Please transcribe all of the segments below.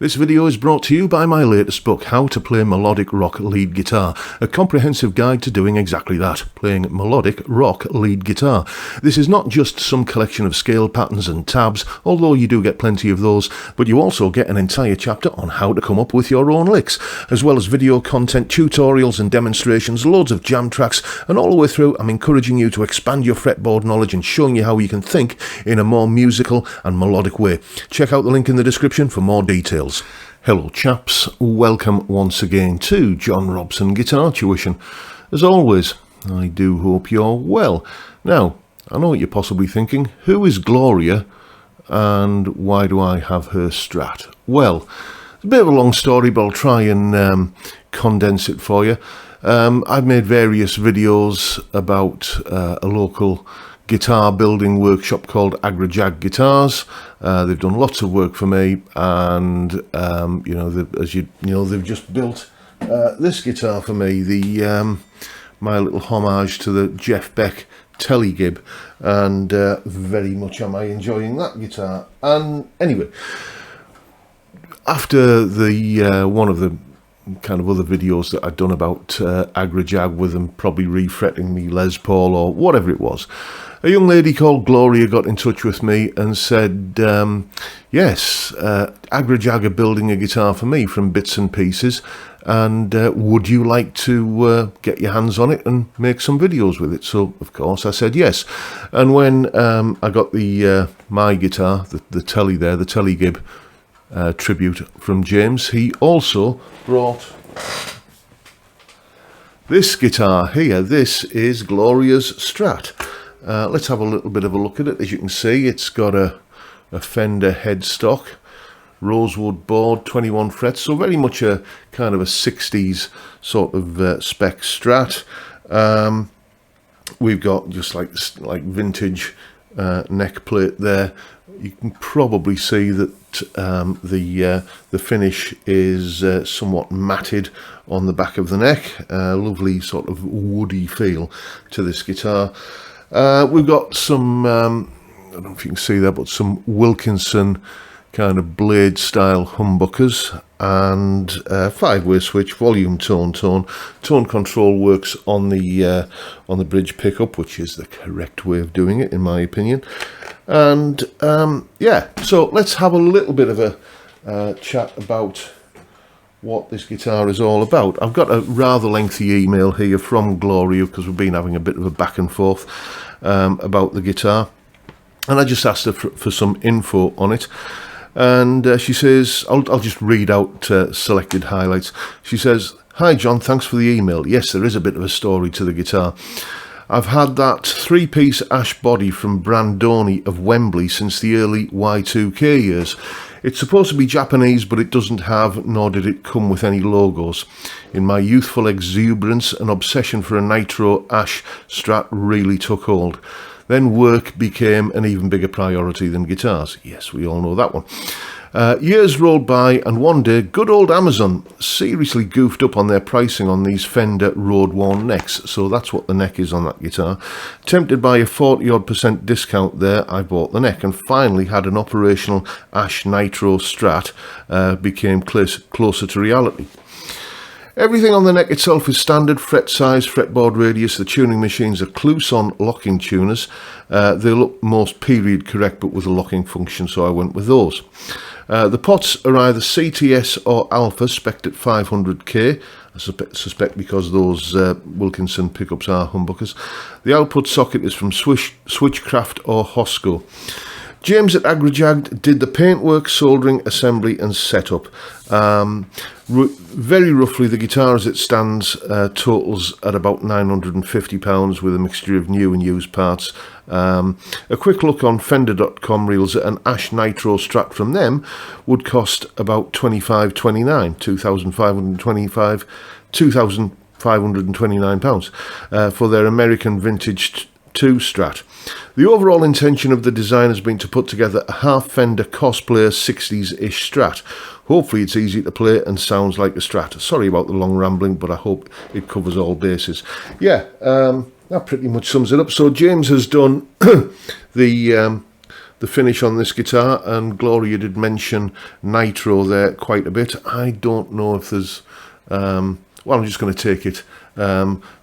This video is brought to you by my latest book, How to Play Melodic Rock Lead Guitar, a comprehensive guide to doing exactly that, playing melodic rock lead guitar. This is not just some collection of scale patterns and tabs, although you do get plenty of those, but you also get an entire chapter on how to come up with your own licks, as well as video content, tutorials and demonstrations, loads of jam tracks, and all the way through I'm encouraging you to expand your fretboard knowledge and showing you how you can think in a more musical and melodic way. Check out the link in the description for more details. Hello chaps, welcome once again to John Robson Guitar Tuition. As always, I do hope you're well. Now, I know what you're possibly thinking, who is Gloria and why do I have her Strat? Well, it's a bit of a long story, but I'll try and condense it for you. I've made various videos about a local guitar building workshop called Agrajag Guitars. They've done lots of work for me, and they've just built this guitar for me, the my little homage to the Jeff Beck Telegib, and very much am I enjoying that guitar. And anyway, after the one of the kind of other videos that I'd done about Agrajag with them probably refretting me Les Paul or whatever it was, a young lady called Gloria got in touch with me and said, yes, Agrajag are building a guitar for me from bits and pieces, and would you like to get your hands on it and make some videos with it? So, of course, I said yes. And when I got the my guitar, the Telly there, the Telegib tribute from James, he also brought this guitar here. This is Gloria's Strat. Let's have a little bit of a look at it. As you can see, it's got a Fender headstock, rosewood board, 21 frets, so very much a kind of a 60s sort of spec Strat. We've got just like vintage neck plate there. You can probably see that the finish is somewhat matted on the back of the neck. Lovely sort of woody feel to this guitar. We've got some, I don't know if you can see that, but some Wilkinson kind of blade style humbuckers, and 5-way switch, volume tone control works on the bridge pickup, which is the correct way of doing it in my opinion. And yeah, so let's have a little bit of a chat about what this guitar is all about. I've got a rather lengthy email here from Gloria because we've been having a bit of a back and forth about the guitar, and I just asked her for some info on it, and she says, I'll just read out selected highlights. She says, "Hi John, thanks for the email. Yes, there is a bit of a story to the guitar. I've had that 3-piece ash body from Brandoni of Wembley since the early Y2K years. It's supposed to be Japanese, but it doesn't have, nor did it come with any logos. In my youthful exuberance, an obsession for a nitro ash Strat really took hold. Then work became an even bigger priority than guitars." Yes, we all know that one. "Years rolled by, and one day, good old Amazon seriously goofed up on their pricing on these Fender road-worn necks." So that's what the neck is on that guitar. "Tempted by a 40-odd% discount there, I bought the neck and finally had an operational Ash Nitro Strat. Became closer to reality. Everything on the neck itself is standard: fret size, fretboard radius. The tuning machines are Clouson locking tuners. They look most period correct but with a locking function, so I went with those. The pots are either CTS or Alpha, spec'd at 500k. I suspect because those Wilkinson pickups are humbuckers. The output socket is from Switchcraft or Hosco. James at Agrajag did the paintwork, soldering, assembly and setup. Very roughly, the guitar as it stands totals at about £950 with a mixture of new and used parts. A quick look on Fender.com reveals that an Ash Nitro Strat from them would cost about £2,529 for their American Vintage 2 Strat. The overall intention of the design has been to put together a half Fender cosplayer 60s-ish Strat. Hopefully it's easy to play and sounds like a Strat. Sorry about the long rambling, but I hope it covers all bases." Yeah, that pretty much sums it up. So James has done the finish on this guitar, and Gloria did mention nitro there quite a bit. I don't know if there's well, I'm just going to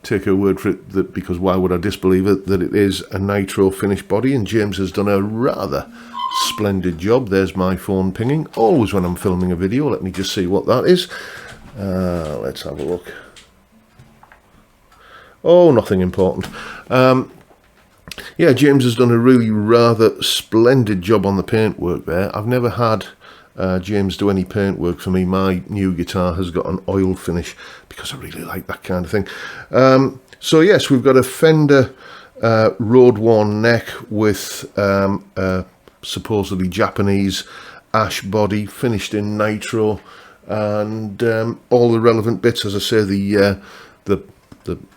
take her word for it, that because why would I disbelieve it, that it is a nitro finish body, and James has done a rather splendid job. There's my phone pinging, always when I'm filming a video. Let me just see what that is. Let's have a look. Oh, nothing important. Yeah, James has done a really rather splendid job on the paintwork there. I've never had James do any paintwork for me. My new guitar has got an oil finish because I really like that kind of thing. So yes, we've got a Fender road-worn neck with supposedly Japanese ash body finished in nitro, and all the relevant bits. As I say, the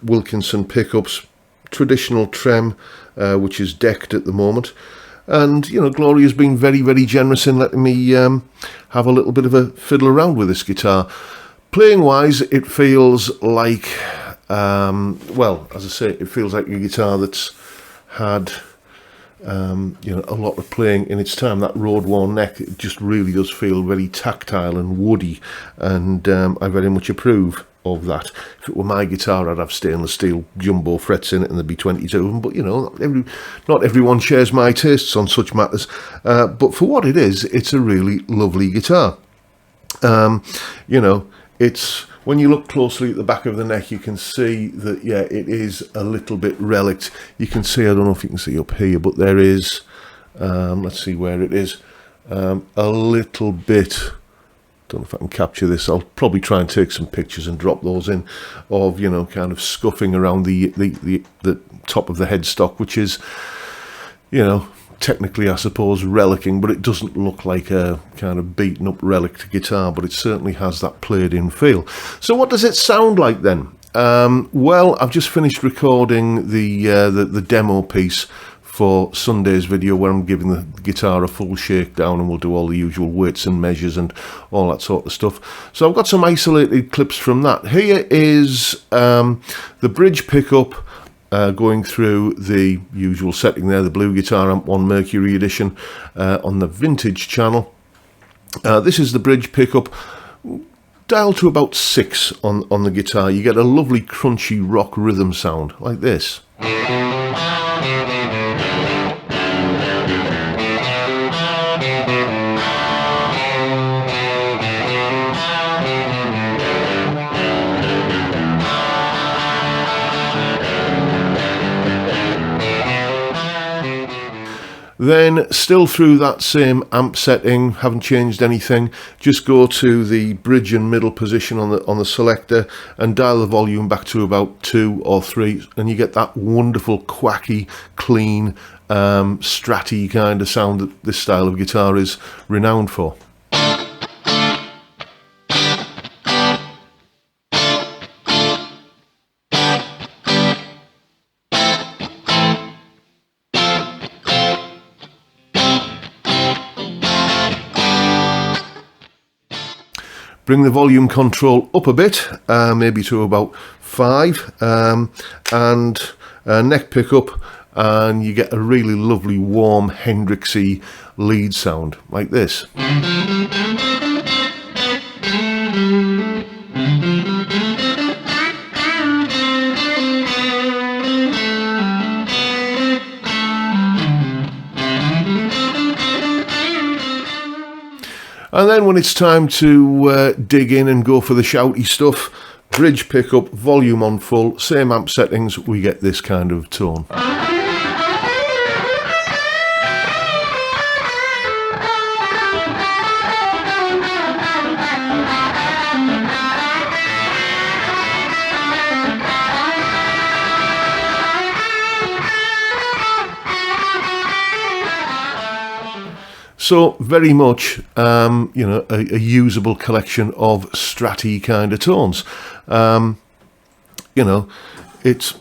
Wilkinson pickups, traditional trem, which is decked at the moment. And, you know, Gloria's been very, very generous in letting me have a little bit of a fiddle around with this guitar. Playing-wise, it feels like, well, as I say, it feels like a guitar that's had, you know, a lot of playing in its time. That road-worn neck, it just really does feel very tactile and woody, and I very much approve of that. If it were my guitar, I'd have stainless steel jumbo frets in it, and there'd be 22 of them, but you know, not everyone shares my tastes on such matters. But for what it is, it's a really lovely guitar. You know, it's, when you look closely at the back of the neck, you can see that, yeah, it is a little bit relict. You can see, I don't know if you can see up here, but there is, let's see where it is, a little bit, don't know if I can capture this. I'll probably try and take some pictures and drop those in, of, you know, kind of scuffing around the top of the headstock, which is, you know, technically, I suppose, relicking, but it doesn't look like a kind of beaten up relic guitar, but it certainly has that played in feel. So what does it sound like then? Well, I've just finished recording the demo piece for Sunday's video, where I'm giving the guitar a full shakedown, and we'll do all the usual weights and measures and all that sort of stuff. So I've got some isolated clips from that. Here is the bridge pickup going through the usual setting there, the Blue Guitar Amp 1 Mercury Edition on the Vintage channel. This is the bridge pickup, dialed to about 6 on the guitar. You get a lovely crunchy rock rhythm sound like this. Then, still through that same amp setting, haven't changed anything, just go to the bridge and middle position on the selector and dial the volume back to about 2 or 3, and you get that wonderful, quacky, clean, stratty kind of sound that this style of guitar is renowned for. Bring the volume control up a bit, maybe to about 5, and neck pickup, and you get a really lovely, warm, Hendrixy lead sound like this. And then when it's time to dig in and go for the shouty stuff, bridge pickup, volume on full, same amp settings, we get this kind of tone. So very much, you know, a usable collection of stratty kind of tones. You know, it's,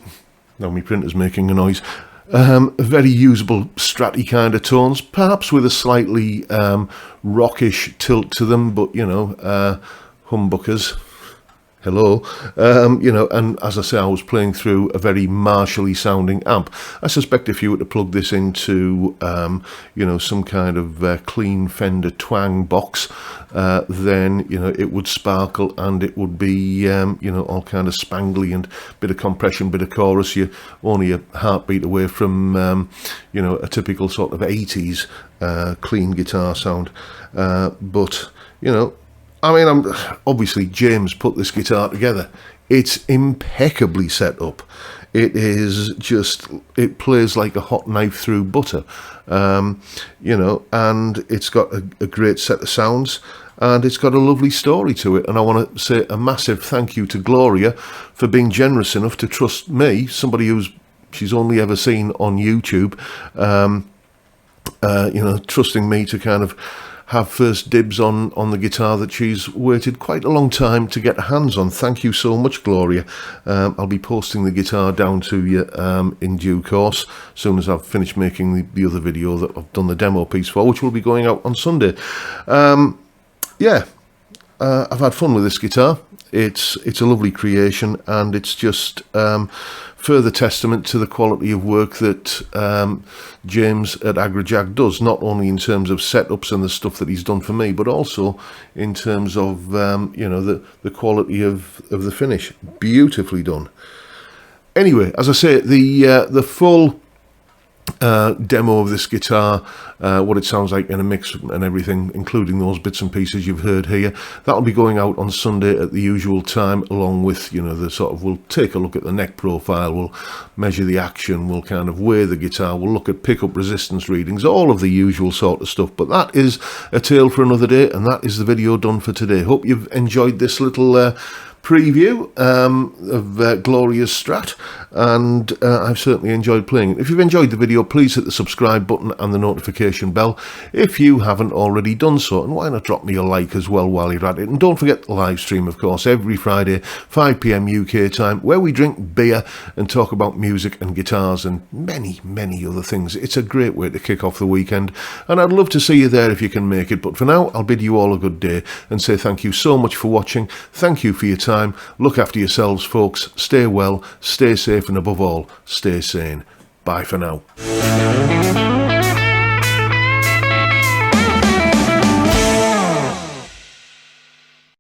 now my printer's making a noise. Very usable stratty kind of tones, perhaps with a slightly rockish tilt to them, but you know, humbuckers. hello, you know, and as I say, I was playing through a very martially sounding amp. I suspect if you were to plug this into, you know, some kind of clean Fender twang box, then, you know, it would sparkle and it would be, you know, all kind of spangly and bit of compression, bit of chorus. You're only a heartbeat away from, you know, a typical sort of 80s clean guitar sound. But, you know, I mean, obviously James put this guitar together. It's impeccably set up. It is just, it plays like a hot knife through butter, you know, and it's got a great set of sounds, and it's got a lovely story to it. And I want to say a massive thank you to Gloria for being generous enough to trust me, somebody she's only ever seen on YouTube, you know, trusting me to kind of have first dibs on the guitar that she's waited quite a long time to get her hands on. Thank you so much, Gloria. I'll be posting the guitar down to you in due course, as soon as I've finished making the other video that I've done the demo piece for, which will be going out on Sunday. Yeah, I've had fun with this guitar. It's a lovely creation, and it's just further testament to the quality of work that James at Agrajag does, not only in terms of setups and the stuff that he's done for me, but also in terms of you know, the quality of the finish. Beautifully done. Anyway, as I say, the full demo of this guitar, what it sounds like in a mix and everything, including those bits and pieces you've heard here, that'll be going out on Sunday at the usual time, along with, you know, the sort of, we'll take a look at the neck profile, we'll measure the action, we'll kind of weigh the guitar, we'll look at pickup resistance readings, all of the usual sort of stuff. But that is a tale for another day, and that is the video done for today. Hope you've enjoyed this little preview of Gloria's Strat, and I've certainly enjoyed playing it. If you've enjoyed the video, please hit the subscribe button and the notification bell if you haven't already done so, and why not drop me a like as well while you're at it. And don't forget the live stream, of course, every Friday 5 PM UK time, where we drink beer and talk about music and guitars and many other things. It's a great way to kick off the weekend, and I'd love to see you there if you can make it. But for now, I'll bid you all a good day and say thank you so much for watching. Thank you for your time. Look after yourselves, folks. Stay well, stay safe, and above all, stay sane. Bye for now.